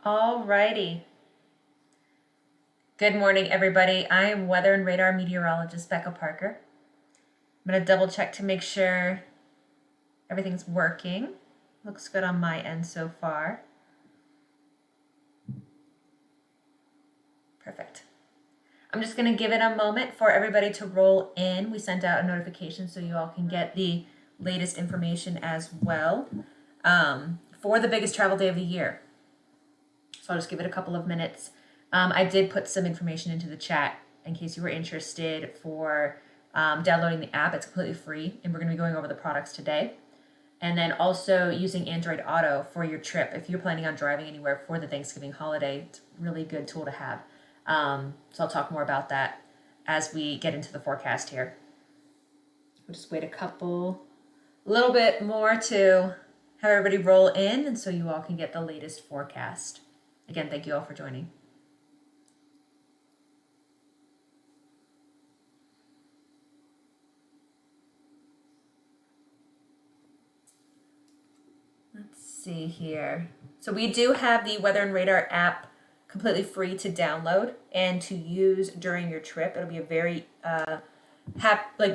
Alrighty. Good morning, everybody. I am weather and radar meteorologist Becca Parker. I'm going to double check to make sure everything's working. Looks good on my end so far. Perfect. I'm just going to give it a moment for everybody to roll in. We sent out a notification so you all can get the latest information as well for the biggest travel day of the year. So I'll just give it a couple of minutes. I did put some information into the chat in case you were interested for downloading the app. It's completely free, and we're going to be going over the products today. And then also using Android Auto for your trip. If you're planning on driving anywhere for the Thanksgiving holiday, it's a really good tool to have. So I'll talk more about that as we get into the forecast here. We'll just wait a little bit more to have everybody roll in, and so you all can get the latest forecast. Again, thank you all for joining. Let's see here. So we do have the Weather and Radar app completely free to download and to use during your trip. It'll be a very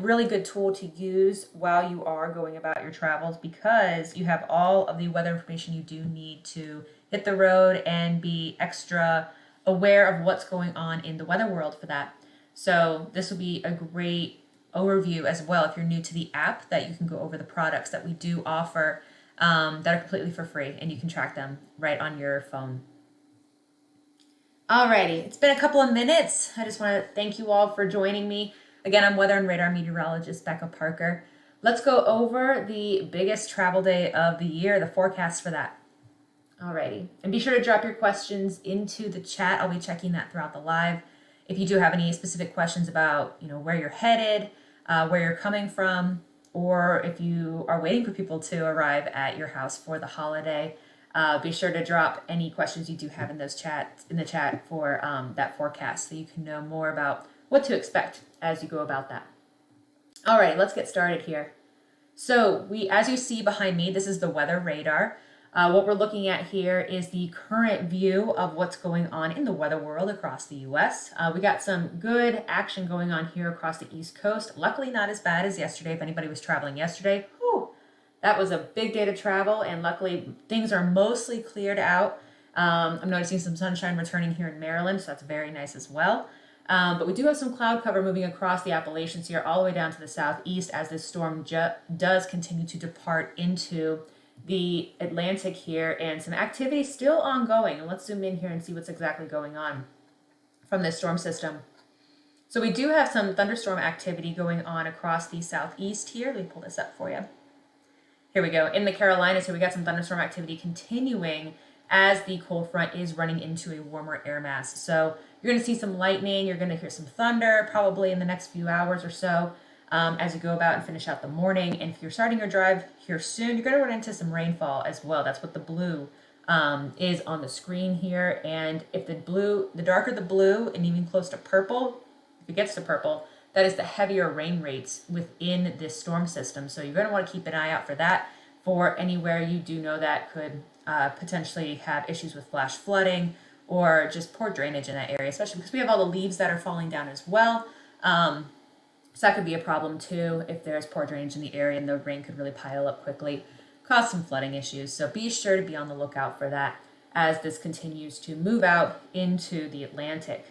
really good tool to use while you are going about your travels, because you have all of the weather information you do need to hit the road and be extra aware of what's going on in the weather world for that. So this will be a great overview as well if you're new to the app, that you can go over the products that we do offer that are completely for free, and you can track them right on your phone. Alrighty, it's been a couple of minutes. I just want to thank you all for joining me. Again, I'm weather and radar meteorologist Becca Parker. Let's go over the biggest travel day of the year, the forecast for that. Alrighty, and be sure to drop your questions into the chat. I'll be checking that throughout the live. If you do have any specific questions about, where you're headed, where you're coming from, or if you are waiting for people to arrive at your house for the holiday, be sure to drop any questions you do have in the chat for that forecast, so you can know more about what to expect as you go about that. All right, let's get started here. So as you see behind me, this is the weather radar. What we're looking at here is the current view of what's going on in the weather world across the U.S. We got some good action going on here across the East Coast. Luckily, not as bad as yesterday. If anybody was traveling yesterday, that was a big day to travel, and luckily things are mostly cleared out. I'm noticing some sunshine returning here in Maryland, so that's very nice as well. But we do have some cloud cover moving across the Appalachians here all the way down to the southeast as this storm does continue to depart into the Atlantic here, and some activity still ongoing. And let's zoom in here and see what's exactly going on from this storm system. So we do have some thunderstorm activity going on across the southeast here. Let me pull this up for you. Here we go. In the Carolinas, here we got some thunderstorm activity continuing as the cold front is running into a warmer air mass. So you're going to see some lightning. You're going to hear some thunder probably in the next few hours or so as you go about and finish out the morning. And if you're starting your drive here soon, you're going to run into some rainfall as well. That's what the blue is on the screen here. And if the darker the blue and even close to purple, if it gets to purple, that is the heavier rain rates within this storm system. So you're going to want to keep an eye out for that, for anywhere you do know that could potentially have issues with flash flooding or just poor drainage in that area, especially because we have all the leaves that are falling down as well. So that could be a problem too if there's poor drainage in the area and the rain could really pile up quickly, cause some flooding issues. So be sure to be on the lookout for that as this continues to move out into the Atlantic.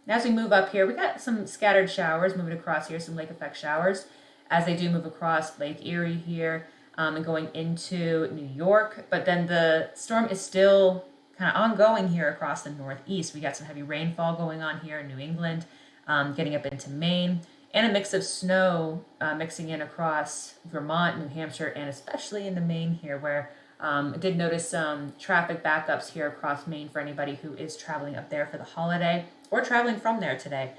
As we move up here, we got some scattered showers moving across here, some lake effect showers as they do move across Lake Erie here and going into New York. But then the storm is still kind of ongoing here across the Northeast. We got some heavy rainfall going on here in New England, getting up into Maine, and a mix of snow mixing in across Vermont, New Hampshire, and especially into Maine here, where I did notice some traffic backups here across Maine for anybody who is traveling up there for the holiday or traveling from there today.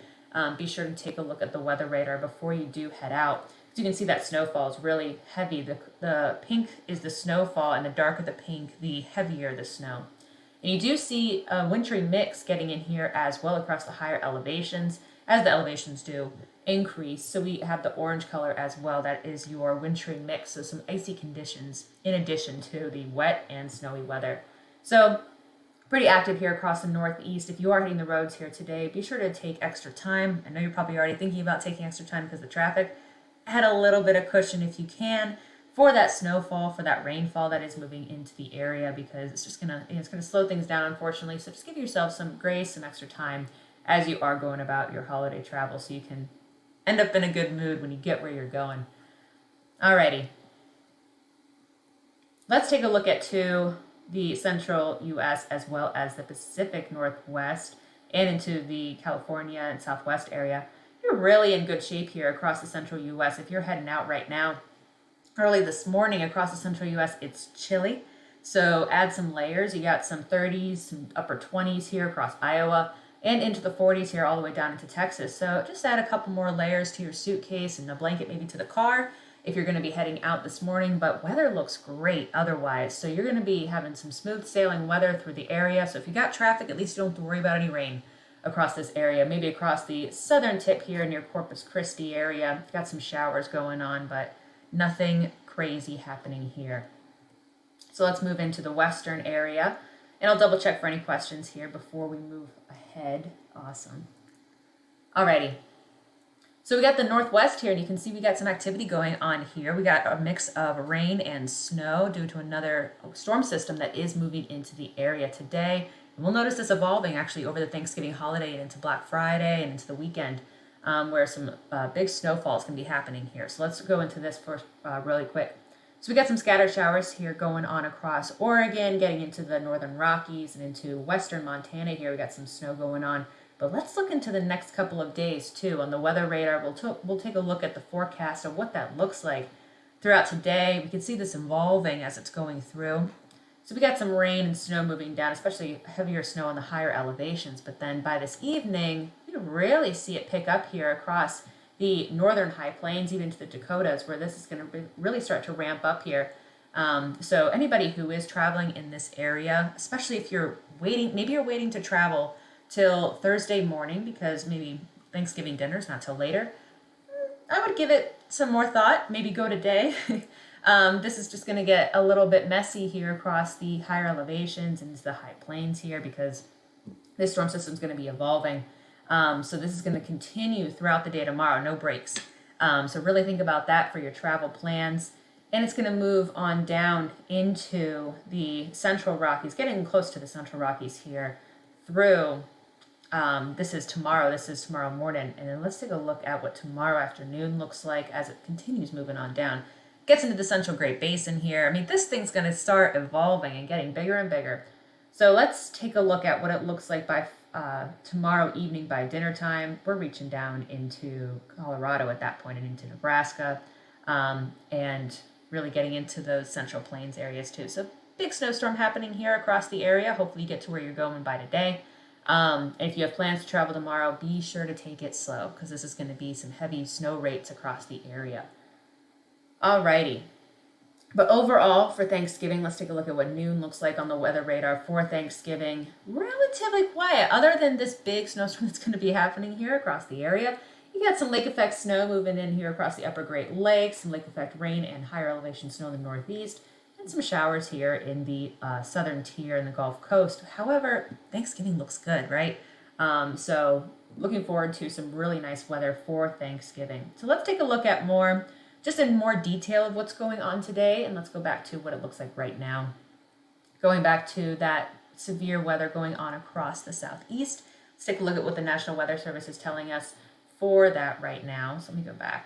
Be sure to take a look at the weather radar before you do head out. As you can see, that snowfall is really heavy. The pink is the snowfall, and the darker the pink, the heavier the snow. And you do see a wintry mix getting in here as well across the higher elevations, as the elevations do increase. So we have the orange color as well. That is your wintry mix, so some icy conditions in addition to the wet and snowy weather. So Pretty active here across the northeast. If you are hitting the roads here today, be sure to take extra time. I know you're probably already thinking about taking extra time because of the traffic. Add a little bit of cushion if you can for that snowfall, for that rainfall that is moving into the area, because it's just gonna slow things down, unfortunately. So just give yourself some grace, some extra time as you are going about your holiday travel, so you can end up in a good mood when you get where you're going. Alrighty, let's take a look at the central U.S. as well as the Pacific Northwest and into the California and Southwest area. You're really in good shape here across the central U.S. If you're heading out right now, early this morning across the central U.S., it's chilly. So add some layers. You got some 30s, some upper 20s here across Iowa, and into the 40s here all the way down into Texas. So just add a couple more layers to your suitcase and a blanket maybe to the car if you're going to be heading out this morning. But weather looks great otherwise. So you're going to be having some smooth sailing weather through the area. So if you got traffic, at least you don't have to worry about any rain across this area. Maybe across the southern tip here near Corpus Christi area. Got some showers going on, but nothing crazy happening here. So let's move into the western area, and I'll double check for any questions here before we move ahead. Awesome. Alrighty. So we got the northwest here, and you can see we got some activity going on here. We got a mix of rain and snow due to another storm system that is moving into the area today. And we'll notice this evolving actually over the Thanksgiving holiday and into Black Friday and into the weekend, where some big snowfalls can be happening here. So let's go into this first really quick. So we got some scattered showers here going on across Oregon, getting into the northern Rockies and into western Montana here. We got some snow going on. But let's look into the next couple of days too. On the weather radar, we'll take a look at the forecast of what that looks like throughout today. We can see this evolving as it's going through. So we got some rain and snow moving down, especially heavier snow on the higher elevations. But then by this evening, you really see it pick up here across the northern high plains, even to the Dakotas, where this is going to really start to ramp up here. So anybody who is traveling in this area, especially if you're waiting, maybe you're waiting to travel till Thursday morning because maybe Thanksgiving dinner's not till later, I would give it some more thought. Maybe go today. This is just going to get a little bit messy here across the higher elevations and the high plains here because this storm system is going to be evolving. So this is going to continue throughout the day tomorrow, no breaks. So really think about that for your travel plans. And it's going to move on down into the Central Rockies, getting close to the Central Rockies here through, this is tomorrow morning. And then let's take a look at what tomorrow afternoon looks like as it continues moving on down. Gets into the Central Great Basin here. I mean, this thing's going to start evolving and getting bigger and bigger. So let's take a look at what it looks like by tomorrow evening by dinner time. We're reaching down into Colorado at that point and into Nebraska, and really getting into those Central Plains areas too. So big snowstorm happening here across the area. Hopefully you get to where you're going by today. If you have plans to travel tomorrow, be sure to take it slow because this is going to be some heavy snow rates across the area. Alrighty. But overall, for Thanksgiving, let's take a look at what noon looks like on the weather radar for Thanksgiving. Relatively quiet, other than this big snowstorm that's going to be happening here across the area. You got some lake effect snow moving in here across the upper Great Lakes, some lake effect rain and higher elevation snow in the northeast, and some showers here in the southern tier and the Gulf Coast. However, Thanksgiving looks good, right? So looking forward to some really nice weather for Thanksgiving. So let's take a look at just in more detail of what's going on today, and let's go back to what it looks like right now. Going back to that severe weather going on across the southeast, let's take a look at what the National Weather Service is telling us for that right now. So let me go back.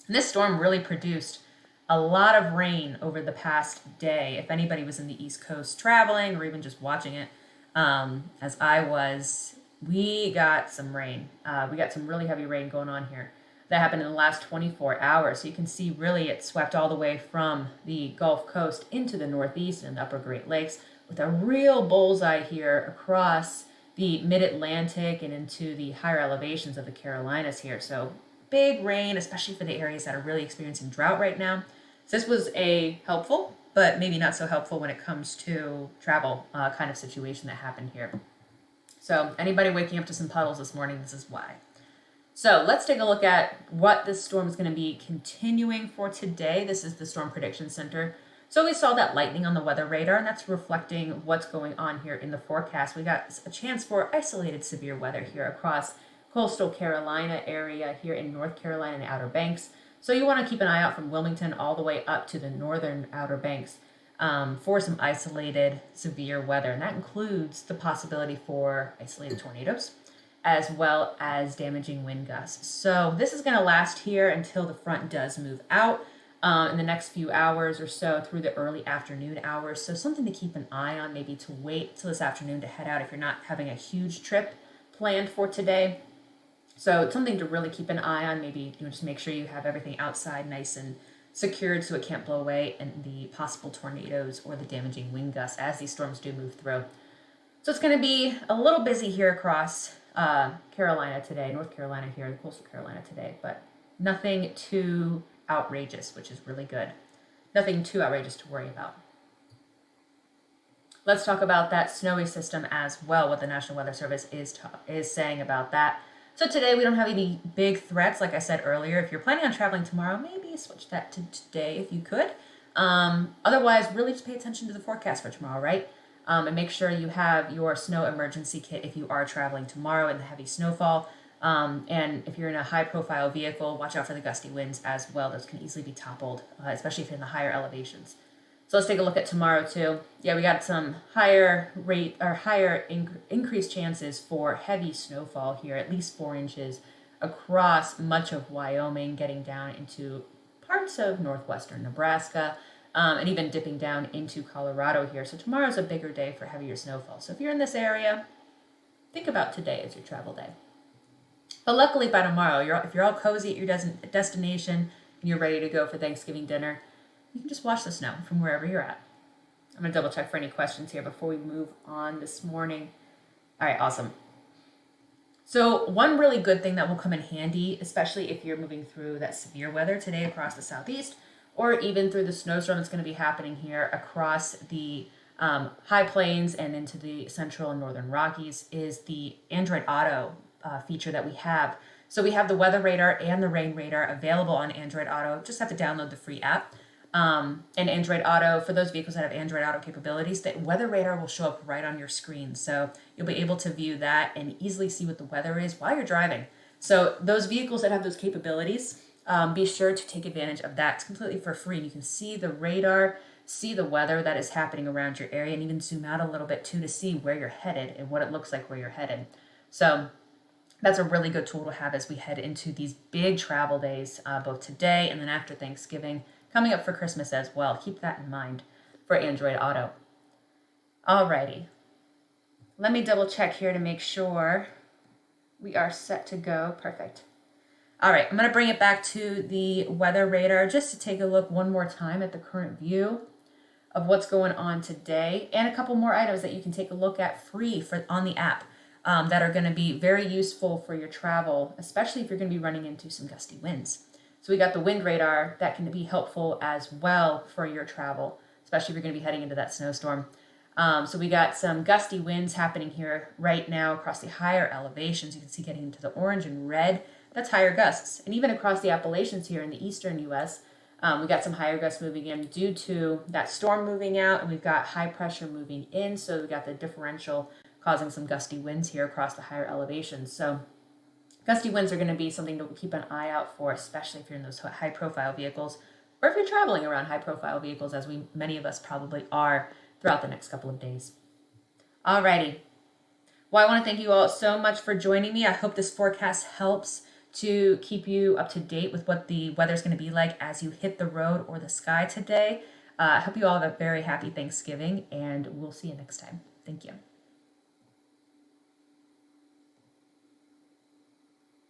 And this storm really produced a lot of rain over the past day. If anybody was in the East Coast traveling or even just watching it, as I was, we got some rain. We got some really heavy rain going on here. That happened in the last 24 hours. So you can see really it swept all the way from the Gulf Coast into the Northeast and the Upper Great Lakes with a real bullseye here across the Mid-Atlantic and into the higher elevations of the Carolinas here. So big rain, especially for the areas that are really experiencing drought right now. So this was a helpful, but maybe not so helpful when it comes to travel kind of situation that happened here. So anybody waking up to some puddles this morning, this is why. So let's take a look at what this storm is going to be continuing for today. This is the Storm Prediction Center So we saw that lightning on the weather radar, and that's reflecting what's going on here in the forecast. We got a chance for isolated severe weather here across coastal Carolina area here in North Carolina and Outer Banks. So you want to keep an eye out from Wilmington all the way up to the northern Outer Banks for some isolated severe weather. And that includes the possibility for isolated tornadoes as well as damaging wind gusts. So this is going to last here until the front does move out in the next few hours or so through the early afternoon hours. So something to keep an eye on, maybe to wait till this afternoon to head out if you're not having a huge trip planned for today. So it's something to really keep an eye on. Maybe just make sure you have everything outside nice and secured so it can't blow away, and the possible tornadoes or the damaging wind gusts as these storms do move through. So it's going to be a little busy here across Carolina today, North Carolina here, coastal Carolina today, but nothing too outrageous, which is really good. Nothing too outrageous to worry about. Let's talk about that snowy system as well, what the National Weather Service is saying about that. So today we don't have any big threats, like I said earlier. If you're planning on traveling tomorrow, maybe switch that to today if you could. Otherwise, really just pay attention to the forecast for tomorrow, right? And make sure you have your snow emergency kit if you are traveling tomorrow in the heavy snowfall. And if you're in a high-profile vehicle, watch out for the gusty winds as well. Those can easily be toppled, especially if you're in the higher elevations. So let's take a look at tomorrow too. Yeah, we got some higher increased chances for heavy snowfall here, at least 4 inches across much of Wyoming, getting down into parts of northwestern Nebraska, and even dipping down into Colorado here. So tomorrow's a bigger day for heavier snowfall. So if you're in this area, think about today as your travel day. But luckily by tomorrow, if you're all cozy at your destination and you're ready to go for Thanksgiving dinner, you can just watch the snow from wherever you're at. I'm going to double check for any questions here before we move on this morning. All right, awesome. So one really good thing that will come in handy, especially if you're moving through that severe weather today across the southeast, or even through the snowstorm that's going to be happening here across the high plains and into the central and northern Rockies, is the Android Auto feature that we have. So we have the weather radar and the rain radar available on Android Auto. Just have to download the free app. And Android Auto, for those vehicles that have Android Auto capabilities, the weather radar will show up right on your screen. So you'll be able to view that and easily see what the weather is while you're driving. So those vehicles that have those capabilities, be sure to take advantage of that. It's completely for free. You can see the radar, see the weather that is happening around your area, and even zoom out a little bit too to see where you're headed and what it looks like where you're headed. So that's a really good tool to have as we head into these big travel days, both today and then after Thanksgiving, coming up for Christmas as well. Keep that in mind for Android Auto. Alrighty. Let me double check here to make sure we are set to go. Perfect. All right, I'm going to bring it back to the weather radar just to take a look one more time at the current view of what's going on today, and a couple more items that you can take a look at free on the app that are going to be very useful for your travel, especially if you're going to be running into some gusty winds. So we got the wind radar that can be helpful as well for your travel, especially if you're going to be heading into that snowstorm. So we got some gusty winds happening here right now across the higher elevations. You can see getting into the orange and red. That's higher gusts. And even across the Appalachians here in the eastern U.S., we got some higher gusts moving in due to that storm moving out, and we've got high pressure moving in. So we got the differential causing some gusty winds here across the higher elevations. So gusty winds are going to be something to keep an eye out for, especially if you're in those high-profile vehicles, or if you're traveling around high-profile vehicles, as many of us probably are throughout the next couple of days. Alrighty. Well, I want to thank you all so much for joining me. I hope this forecast helps to keep you up to date with what the weather's going to be like as you hit the road or the sky today. I hope you all have a very happy Thanksgiving, and we'll see you next time. Thank you.